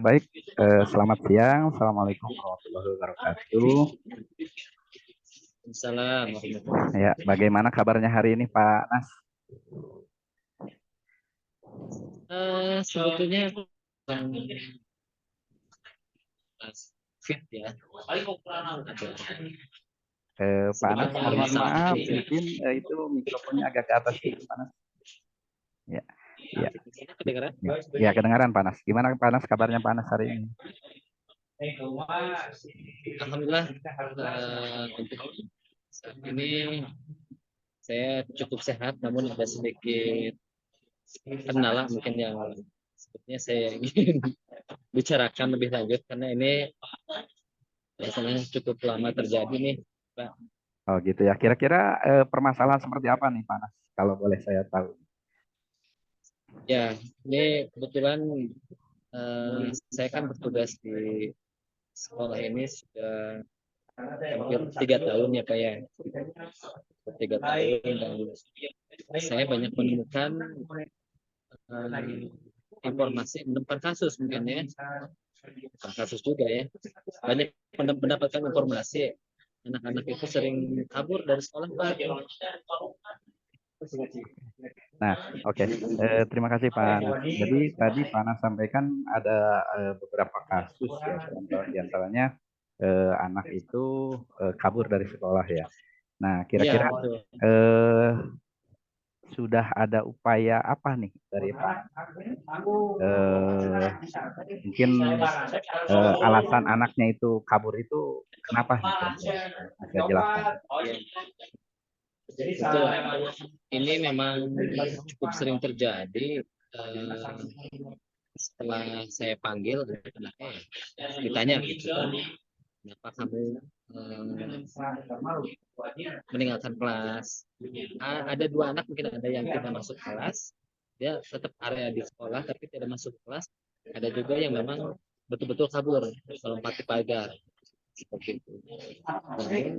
Baik, selamat siang. Assalamualaikum warahmatullahi wabarakatuh. Salam warahmatullahi Ya, bagaimana kabarnya hari ini, Pak Nas? Sebetulnya fit ya. Pak Nas, Sebenarnya mohon maaf, santai. mungkin itu mikrofonnya agak ke atas sedikit, Pak Nas. Ya, ya, Kedengaran? ya, ya, kedengaran, Pak Nas. Gimana Pak Nas kabarnya Pak Nas hari ini? Alhamdulillah, untuk saat ini saya cukup sehat, namun ada sedikit kendala mungkin yang sebetulnya saya ingin bicarakan lebih lanjut karena ini biasanya cukup lama terjadi nih, Pak. Oh gitu ya. Kira-kira permasalahan seperti apa nih, Pak Nas? Kalau boleh saya tahu. Ya, ini kebetulan saya kan bertugas di sekolah ini sudah hampir 3 tahun ya Pak ya. 3 tahun dan saya banyak menemukan informasi, menemukan kasus mungkin ya, bukan kasus juga ya. Banyak mendapatkan informasi anak-anak itu sering kabur dari sekolah Pak. Nah, oke. Terima kasih Pak Nas. Jadi tadi Pak Nas sampaikan ada beberapa kasus ya, contoh diantaranya anak itu kabur dari sekolah ya. Nah, Iya kira-kira betul. eh, sudah ada upaya apa nih dari Pak Nas? Mungkin alasan anaknya itu kabur itu kenapa nih kira-kira? Bisa jelaskan? Betul. Ini memang cukup sering terjadi. Setelah saya panggil anaknya, ditanya gitu kan, kenapa kamu meninggalkan kelas. Ada 2 anak mungkin, ada yang tidak masuk kelas, dia tetap area di sekolah tapi tidak masuk kelas. Ada juga yang memang betul-betul kabur, melompati pagar seperti itu. Dan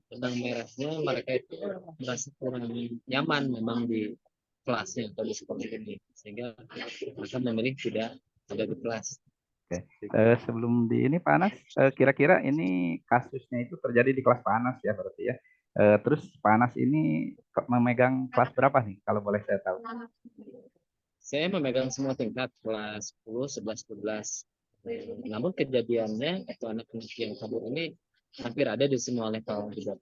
benang merahnya mereka itu merasa kurang nyaman memang di kelasnya atau di sekolah ini, sehingga mereka memilih tidak ada di kelas. Oke. Sebelum di ini Pak Anas, kira-kira ini kasusnya itu terjadi di kelas Pak Anas ya berarti ya. Terus Pak Anas ini memegang kelas berapa nih kalau boleh saya tahu? Saya memegang semua tingkat, kelas 10, 11, 12. Namun kejadiannya itu anak-anak yang kabur ini hampir ada di semua level juga.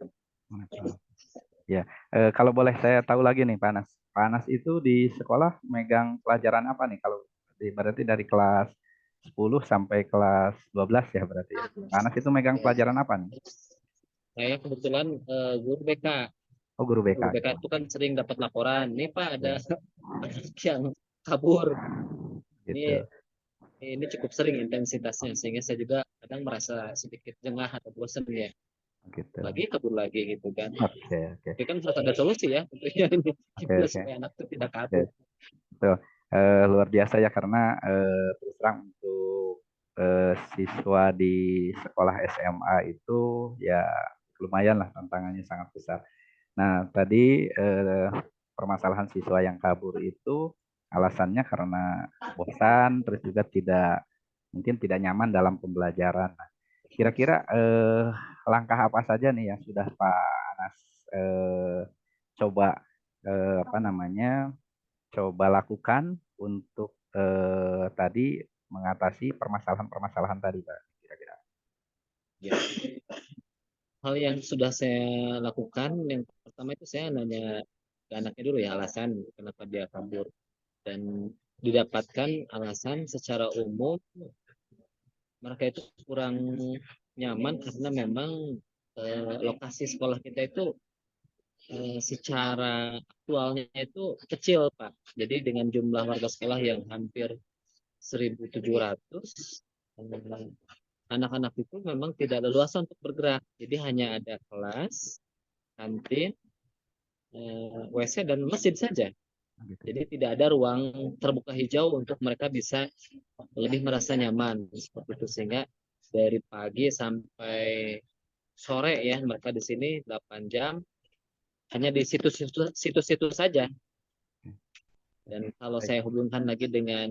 Ya, kalau boleh saya tahu lagi nih Pak Anas. Pak Anas itu di sekolah megang pelajaran apa nih? Kalau berarti dari kelas 10 sampai kelas 12 ya berarti ya. Pak Anas itu megang pelajaran apa nih? Saya kebetulan guru BK. Oh, guru BK Guru BK gitu. itu kan sering dapat laporan, nih Pak ada Ya, anak yang kabur. Ini gitu. ini cukup sering intensitasnya, sehingga saya juga kadang merasa sedikit jengah atau bosan ya. Gitu. Lagi kabur lagi gitu kan. Oke, oke. Tapi kan harus ada solusi ya tentunya ini, Oke, gimana oke. supaya anak itu tidak Oke. kabur. Betul. Luar biasa ya karena terus terang untuk siswa di sekolah SMA itu ya lumayan lah tantangannya sangat besar. Nah, tadi permasalahan siswa yang kabur itu alasannya karena bosan, terus juga mungkin tidak nyaman dalam pembelajaran. Nah, kira-kira langkah apa saja nih yang sudah Pak Anas coba apa namanya coba lakukan untuk tadi mengatasi permasalahan-permasalahan tadi, Pak, kira-kira. Ya. Hal yang sudah saya lakukan, yang pertama itu saya nanya ke anaknya dulu ya alasan kenapa dia kabur, dan didapatkan alasan secara umum mereka itu kurang nyaman karena memang lokasi sekolah kita itu secara aktualnya itu kecil Pak. Jadi dengan jumlah warga sekolah yang hampir 1.700, anak-anak itu memang tidak leluasa untuk bergerak. Jadi hanya ada kelas, kantin, WC dan masjid saja. Gitu ya. Jadi tidak ada ruang terbuka hijau untuk mereka bisa lebih merasa nyaman seperti itu, sehingga dari pagi sampai sore ya mereka di sini 8 jam hanya di situs-situs saja. Dan kalau Baik. saya hubungkan lagi dengan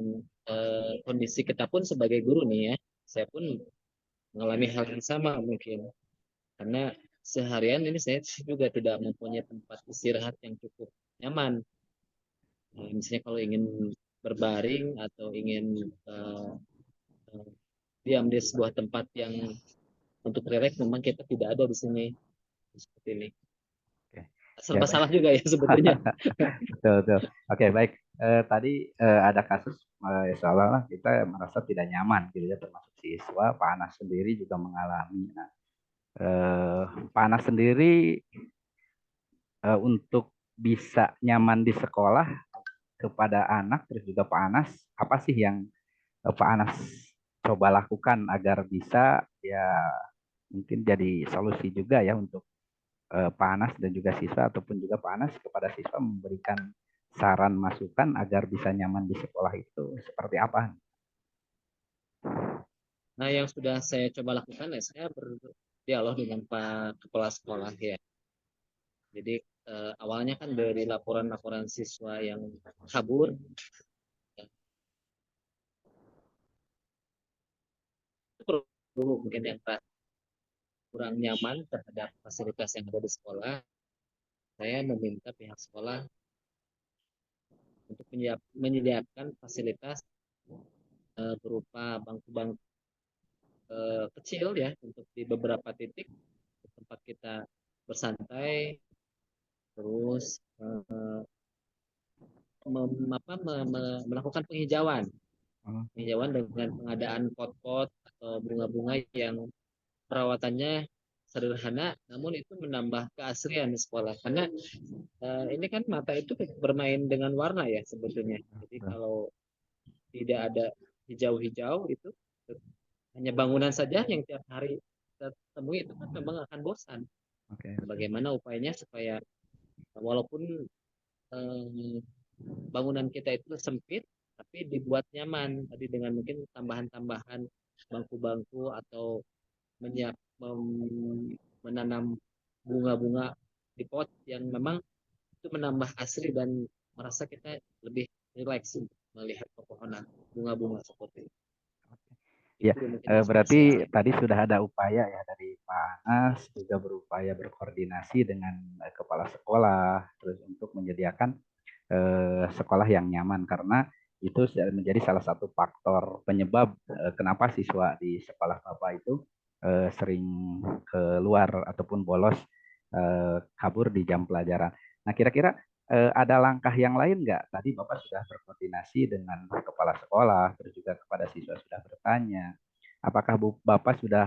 kondisi kita pun sebagai guru nih ya, saya pun mengalami hal yang sama mungkin. Karena seharian ini saya juga tidak mempunyai tempat istirahat yang cukup nyaman. Misalnya kalau ingin berbaring atau ingin eh, diam di sebuah tempat yang untuk rileks, memang kita tidak ada di sini seperti ini. Oke. Ya, Serba baik. salah juga ya sebetulnya. Betul, betul. Oke, baik. Tadi ada kasus seolah-olah kita merasa tidak nyaman gitu ya, termasuk siswa. Pak Anas sendiri juga mengalami. Nah, eh, Pak Anas sendiri untuk bisa nyaman di sekolah kepada anak, terus juga Pak Anas, apa sih yang Pak Anas coba lakukan agar bisa ya mungkin jadi solusi juga ya untuk Pak Anas dan juga siswa, ataupun juga Pak Anas kepada siswa memberikan saran masukan agar bisa nyaman di sekolah itu seperti apa? Nah, yang sudah saya coba lakukan ya, saya berdialog dengan Pak Kepala Sekolah ya. Jadi awalnya kan dari laporan-laporan siswa yang kabur, dulu mungkin yang kurang nyaman terhadap fasilitas yang ada di sekolah, saya meminta pihak sekolah untuk menyediakan fasilitas berupa bangku-bangku kecil ya untuk di beberapa titik tempat kita bersantai, terus melakukan Hmm, penghijauan dengan pengadaan pot-pot atau bunga-bunga yang perawatannya sederhana, namun itu menambah keasrian di sekolah. Karena ini kan mata itu bermain dengan warna ya sebetulnya. Jadi kalau tidak ada hijau-hijau itu hanya bangunan saja yang tiap hari kita temui itu kan memang akan bosan. Oke, oke. Bagaimana upayanya supaya walaupun eh, bangunan kita itu sempit tapi dibuat nyaman tadi dengan mungkin tambahan-tambahan bangku-bangku atau menanam bunga-bunga di pot yang memang itu menambah asri dan merasa kita lebih rileks melihat pepohonan bunga-bunga seperti Ya, itu mungkin yang sudah berarti saya tadi sudah ada upaya ya dari Pak Anas juga berupaya berkoordinasi dengan kepala sekolah, terus untuk menyediakan sekolah yang nyaman karena itu menjadi salah satu faktor penyebab kenapa siswa di sekolah Bapak itu sering keluar ataupun bolos kabur di jam pelajaran. Nah, kira-kira ada langkah yang lain nggak? Tadi Bapak sudah berkoordinasi dengan kepala sekolah, terus juga kepada siswa sudah bertanya. Apakah Bapak sudah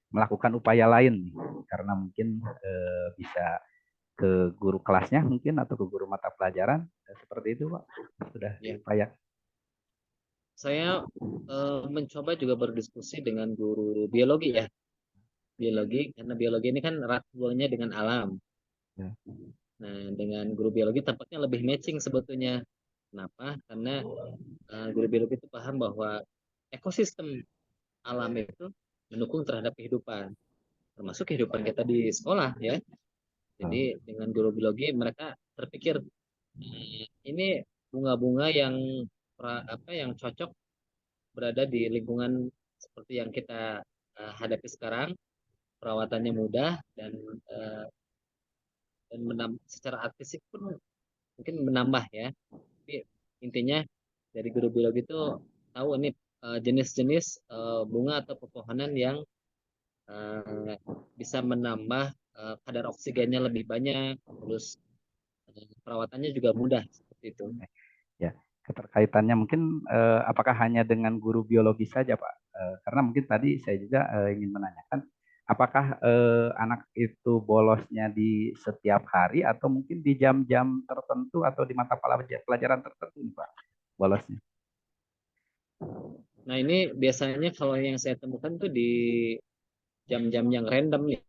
melakukan upaya lain nih? Karena mungkin bisa ke guru kelasnya mungkin atau ke guru mata pelajaran seperti itu Pak sudah ya. diupaya. Saya mencoba juga berdiskusi dengan guru biologi ya, biologi karena biologi ini kan erat hubungannya dengan alam. Ya. Nah, dengan guru biologi tampaknya lebih matching sebetulnya. Kenapa? Karena guru biologi itu paham bahwa ekosistem alam itu mendukung terhadap kehidupan, termasuk kehidupan kita di sekolah ya. Oh, Jadi dengan guru biologi mereka terpikir ini bunga-bunga yang apa yang cocok berada di lingkungan seperti yang kita hadapi sekarang, perawatannya mudah uh, secara artistik pun mungkin menambah ya. Tapi intinya dari guru biologi itu tahu ini jenis-jenis bunga atau pepohonan yang uh, bisa menambah kadar oksigennya lebih banyak, terus perawatannya juga mudah seperti itu. ya, keterkaitannya mungkin apakah hanya dengan guru biologi saja Pak? Karena mungkin tadi saya juga ingin menanyakan apakah anak itu bolosnya di setiap hari atau mungkin di jam-jam tertentu atau di mata pelajaran tertentu nih Pak bolosnya. Nah ini biasanya kalau yang saya temukan tuh di jam-jam yang random nih,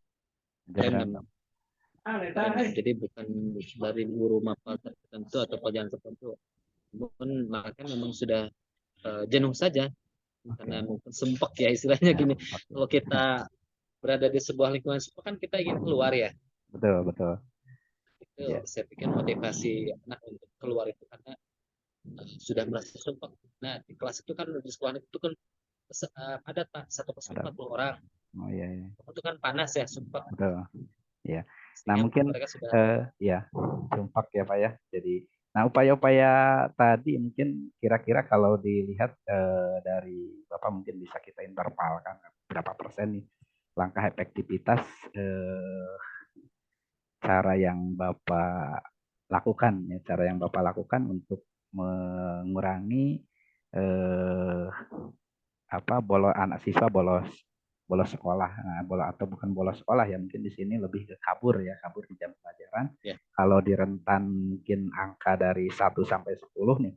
random. Jam-jam. Random. Jadi bukan dari guru mapel tertentu atau pelajaran tertentu. Mungkin mereka memang sudah jenuh saja karena Oke. mungkin sumpek ya istilahnya Ya, gini. oke. Kalau kita berada di sebuah lingkungan sumpek kan kita ingin keluar ya. Betul, betul. Itu Ya. saya pikir motivasi anak untuk keluar itu karena sudah merasa sumpah. Nah di kelas itu kan di sekolah itu kan ada Pak, satu kelas Ada. 40 orang. Oh iya, iya. Itu kan panas ya sumpah. Betul. Ya. Nah, Sehingga mungkin mereka sudah ya, tumpak ya Pak ya. Jadi, nah upaya-upaya tadi mungkin kira-kira kalau dilihat dari Bapak mungkin bisa kita intervalkan berapa persen nih langkah efektivitas eh, cara yang Bapak lakukan ya, cara yang Bapak lakukan untuk mengurangi eh, bolos anak siswa bolos bolos sekolah, nah, bolos atau bukan bolos sekolah ya, mungkin di sini lebih ke kabur ya, kabur di jam pelajaran. ya. Kalau di rentan mungkin angka dari 1 sampai 10 nih,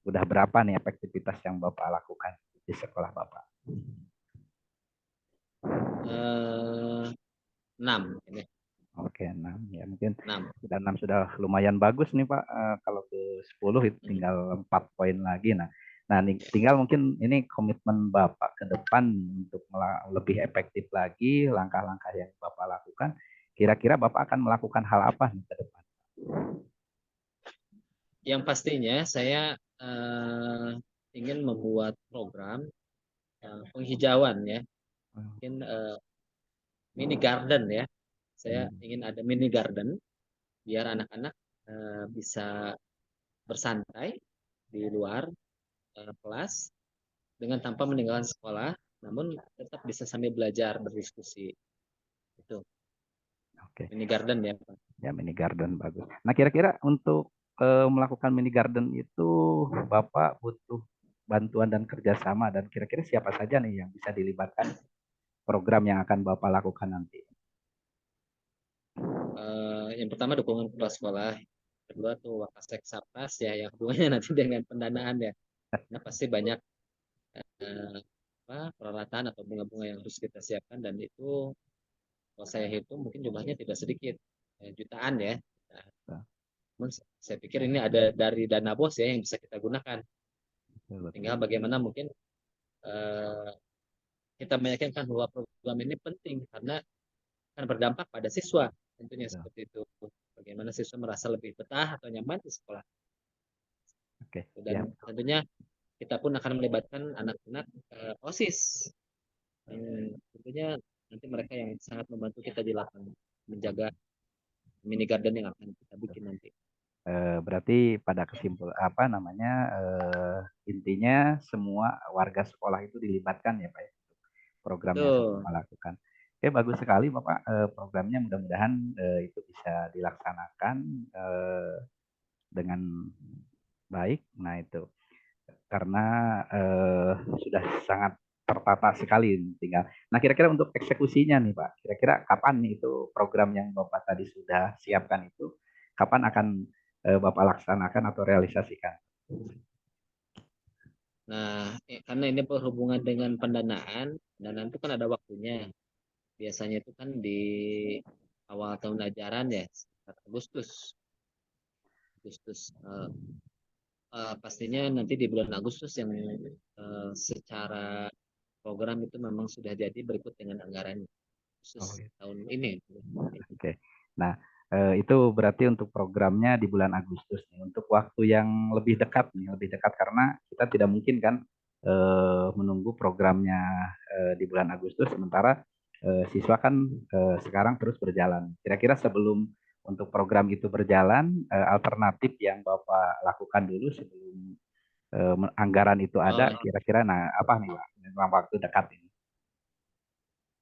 udah berapa nih efektivitas yang Bapak lakukan di sekolah Bapak? eh, 6 ini Oke, 6 ya, mungkin 6. sudah 6 sudah lumayan bagus nih Pak. Kalau ke 10 itu Hmm. tinggal 4 poin lagi. Nah, tinggal mungkin ini komitmen Bapak ke depan untuk lebih efektif lagi langkah-langkah yang Bapak lakukan. Kira-kira Bapak akan melakukan hal apa nih ke depan? Yang pastinya saya ingin membuat program penghijauan ya, mungkin mini garden ya. Saya Hmm, ingin ada mini garden biar anak-anak bisa bersantai di luar kelas dengan tanpa meninggalkan sekolah, namun tetap bisa sambil belajar berdiskusi. Itu Oke, mini garden ya Pak. ya mini garden bagus. Nah, kira-kira untuk melakukan mini garden itu Bapak butuh bantuan dan kerjasama, dan kira-kira siapa saja nih yang bisa dilibatkan program yang akan Bapak lakukan nanti? Yang pertama dukungan kepala sekolah, kedua tuh Wakasek Sapras ya, yang keduanya nanti dengan pendanaan ya. Nah pasti banyak eh, peralatan atau bunga-bunga yang harus kita siapkan, dan itu kalau saya hitung mungkin jumlahnya tidak sedikit, jutaan ya. Nah, namun saya pikir ini ada dari dana bos ya yang bisa kita gunakan. Betul, betul. Tinggal bagaimana mungkin eh, kita meyakinkan bahwa program ini penting karena akan berdampak pada siswa, tentunya Betul. seperti itu. Bagaimana siswa merasa lebih betah atau nyaman di sekolah. Oke, ya, Dan tentunya kita pun akan melibatkan anak-anak OSIS. Tentunya nanti mereka yang sangat membantu kita di lapangan menjaga mini garden yang akan kita bikin nanti. berarti pada kesimpul apa namanya intinya semua warga sekolah itu dilibatkan ya Pak ya, program yang akan Betul. Bapak lakukan. Oke, bagus sekali Bapak, programnya mudah-mudahan itu bisa dilaksanakan dengan baik. Nah, itu karena sudah sangat tertata sekali tinggal. Nah, kira-kira untuk eksekusinya nih Pak, kira-kira kapan nih itu program yang Bapak tadi sudah siapkan itu, kapan akan Bapak laksanakan atau realisasikan? Nah, karena ini berhubungan dengan pendanaan, dan nanti kan ada waktunya. Biasanya itu kan di awal tahun ajaran ya, sekitar Agustus. Agustus. Pastinya nanti di bulan Agustus yang secara program itu memang sudah jadi berikut dengan anggaran Oh, khusus iya. tahun ini. Oke. Nah, itu berarti untuk programnya di bulan Agustus nih. Untuk waktu yang lebih dekat nih, lebih dekat karena kita tidak mungkin kan menunggu programnya di bulan Agustus sementara siswa kan sekarang terus berjalan. Kira-kira sebelum untuk program itu berjalan, alternatif yang Bapak lakukan dulu sebelum anggaran itu ada, Oh, kira-kira nah apa nih Pak dalam waktu dekat ini?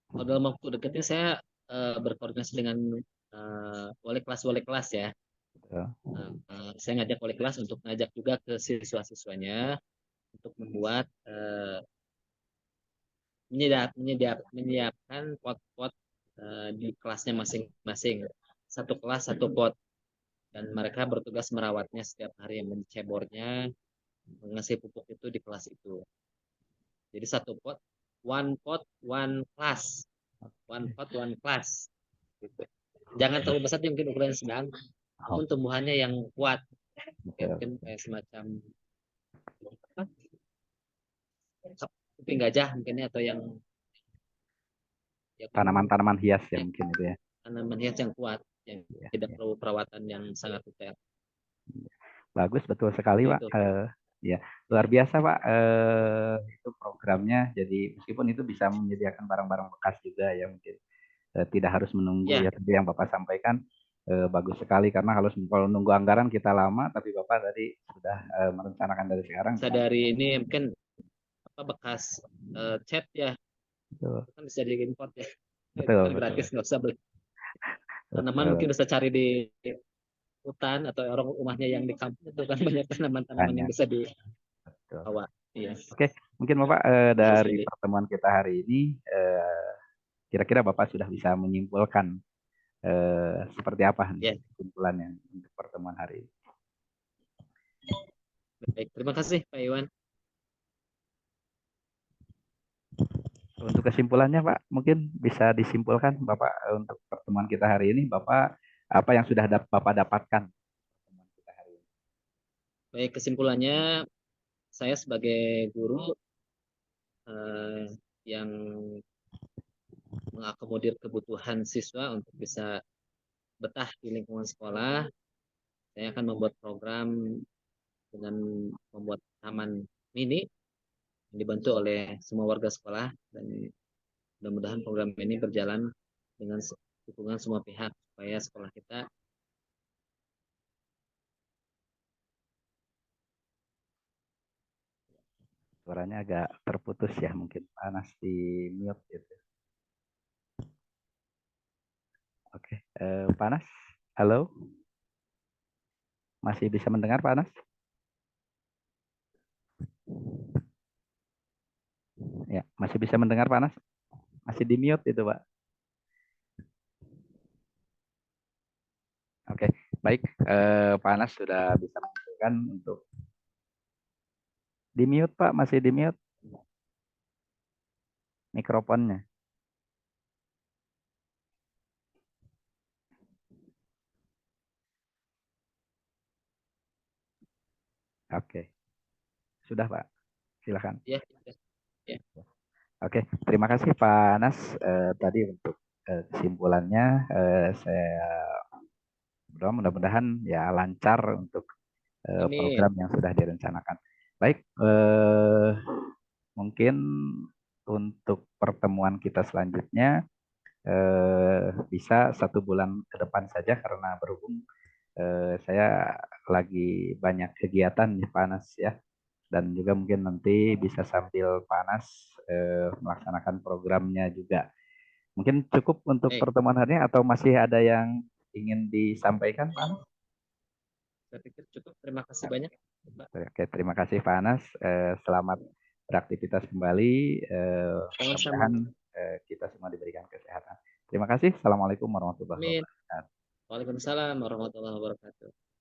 kalau dalam waktu dekatnya saya berkoordinasi dengan wali kelas ya. Eh, Saya ngajak wali kelas untuk ngajak juga ke siswa-siswanya untuk membuat menyiapkan pot-pot di kelasnya masing-masing. Satu kelas satu pot, dan mereka bertugas merawatnya setiap hari, mencebornya, mengasih pupuk itu di kelas itu. Jadi satu pot, one class, one pot, one class. Gitu. Jangan terlalu besar, mungkin ukuran sedang, namun oh, tumbuhannya yang kuat, kayak betul. mungkin kayak semacam apa, kuping gajah mungkin atau yang Tanaman-tanaman hias ya mungkin itu ya. tanaman hias yang kuat, yang Ya, tidak ya. perlu perawatan yang sangat detail. Bagus, betul sekali, Seperti Pak. itu. Ya, luar biasa, Pak. Itu programnya. Jadi meskipun itu bisa menyediakan barang-barang bekas juga ya, mungkin tidak harus menunggu Ya, ya. Tadi yang Bapak sampaikan bagus sekali karena kalau nunggu anggaran kita lama, tapi Bapak tadi sudah merencanakan dari sekarang. sadari ini mungkin apa bekas chat ya, Betul, itu kan bisa diimport ya. Itu betul, kan betul, gratis, nggak usah beli. Tanaman betul. mungkin bisa cari di hutan atau orang rumahnya yang di kampung itu kan banyak tanaman-tanaman yang Banyak, bisa betul. dibawa. Iya, Oke, mungkin Bapak bagus dari jadi. pertemuan kita hari ini, kira-kira Bapak sudah bisa menyimpulkan seperti apa nih Ya, kesimpulannya untuk pertemuan hari ini. baik. Terima kasih Pak Iwan. Untuk kesimpulannya, Pak, mungkin bisa disimpulkan, Bapak, untuk pertemuan kita hari ini, Bapak, apa yang sudah Bapak dapatkan pertemuan kita hari ini? Baik, kesimpulannya saya sebagai guru eh, yang mengakomodir kebutuhan siswa untuk bisa betah di lingkungan sekolah, saya akan membuat program dengan membuat taman mini yang dibantu oleh semua warga sekolah, dan mudah-mudahan program ini berjalan dengan dukungan semua pihak supaya sekolah kita. Suaranya agak terputus ya, mungkin panas di mute gitu. Oke, panas. Halo, masih bisa mendengar panas? Ya, masih bisa mendengar panas? Masih di mute itu, Pak. Oke, baik. Panas sudah bisa menunjukkan untuk di mute, Pak, masih di mute mikrofonnya. Oke, sudah, Pak. Silakan. Ya, ya. Oke, terima kasih Pak Anas. Tadi untuk kesimpulannya, saya berdoa mudah-mudahan ya lancar untuk Amin. program yang sudah direncanakan. Baik, mungkin untuk pertemuan kita selanjutnya bisa 1 bulan ke depan saja karena berhubung saya lagi banyak kegiatan nih Panas ya, dan juga mungkin nanti bisa sambil Panas melaksanakan programnya juga. Mungkin cukup untuk Baik, pertemuan hari ini atau masih ada yang ingin disampaikan Panas? saya pikir cukup. Terima kasih banyak, Pak. Oke, terima kasih Panas. Selamat beraktivitas kembali. Sama-sama. Mudah-mudahan kita semua diberikan kesehatan. Terima kasih. Assalamualaikum warahmatullahi Amin. wabarakatuh. Waalaikumsalam warahmatullahi wabarakatuh.